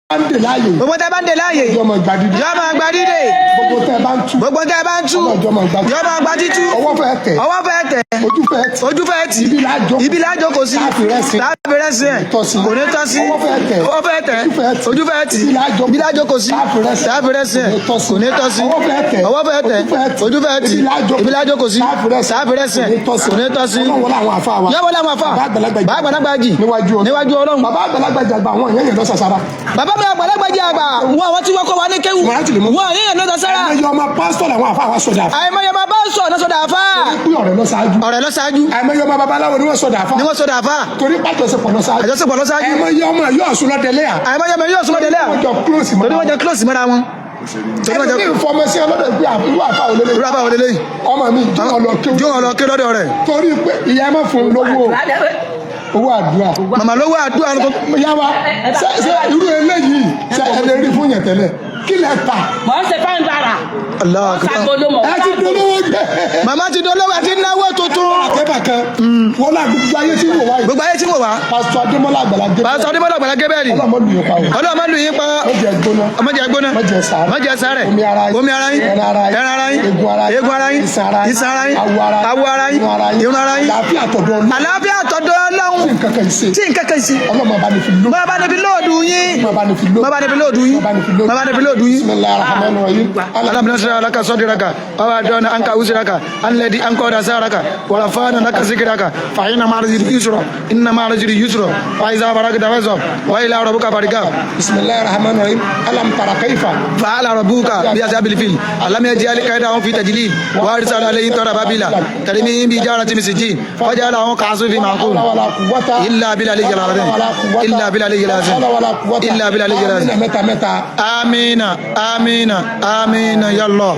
Gbogbo tẹ bá ń dè láàyè. Yọmọ gbadide. Gbogbo tẹ bá ń tú. Yọmọ gba títú. Ọwọ́ fẹ́ tẹ̀. Ojú fẹ́ tì. Ibi lájọ kò sí. Táàbìrẹ́sì ẹ̀. Kò ní tọ́ sí. Ọwọ́ fẹ́ tẹ̀. Ojú fẹ́ tì. Ibi lájọ kò sí. Táàbìrẹ́sì ẹ̀. Kò ní tọ́ sí. Ọwọ́ fẹ́ tẹ̀. Ojú fẹ́ tì. Ibi lájọ kò sí. Táàbìrẹ́sì ẹ̀. Kò ní tọ́ sí. Yọ́wọ́ làwọn àfa. Bàbá àgbàlagbà jì. Níwájú Ọlọ́run. Bàbá àgbàlagbà jì àgbà àwọn èèyàn lọ sàsàrà. Bàbá mi àgbàlagbà jì àgbà wọn àwọn tí wọ́n kọ́ wa ní kéwù. Wọ́n èèyàn lọ sàsàrà. Àìmọye ọmọ pásítọ̀ làwọn àfa wa sọ̀dà. Àìmọye ọmọ pásítọ̀ náà sọ̀dà àfa. Ọ̀rẹ́ lọ ṣáájú. Àìmọye ọmọ babaláwo ni wọ́n sọ̀dà àfa. Torí pàjọsepọ̀ lọ ṣáájú. Àìmọye ọmọ yóò sún lọ́dẹ̀lẹ́ à. Torí wọ́n jọ close mọ́ra wọn. Ẹni ìfọmọsí ọlọ́dọ̀ ìgbé àbúrò àfa òlélẹ́. Ọmọ mi jọ́ lọ ké lọ́dọ̀ rẹ̀. Torí pé ìyá ẹ má fún lówó àdúrà. Màmá lówó àdúrà. Yàrá ṣe irú eléyìí ṣe ẹlẹ́rìí fún yẹn tẹ́lẹ̀. Kí lẹ ta? Mọ̀ ń ṣe fáwọn bàrà. Ẹ ti dolówó gbẹ. Màmá ti dolówó àti náwó tuntun. Akẹ́bà kan wọ́n lá gbogbo ayé tí wò wá yìí. Gbogbo ayé tí wò wá. Pásítọ̀ Adémọ́lá Àgbàlá Gabriel. Ọlọ́mọ lu yín pa. Ọmọdé gbóná. Mọ̀jẹ̀ sáré. Omi ara yín. Ẹran ara yín. Egun ara yín. Iṣan ara yín. Awọ ara yín. Irun ara yín. Àlàáfíà tọ̀dọ̀ Ọlọ́run. Tí nǹkan kan sí. Ọlọ́mọ bá ní fi lóòdù yín. Alam nashrah laka sadraka wa wada'na anka wizraka alladhi anqadha zaraka wa rafa'na laka zikraka fa inna ma'al usri yusra wa idha faragta fansab wa ila rabbika farghab. Bismillahir rahmanir rahim. Alam tara kayfa fa'ala rabbuka bi ashabil fil alam yaj'al kaydahum fi tadlil wa arsala alayhim tarababila tarmihim bi jaratin min sijil faj'alahum ka'asfin ma'kul illa billahi al-azim Amina ya Allah.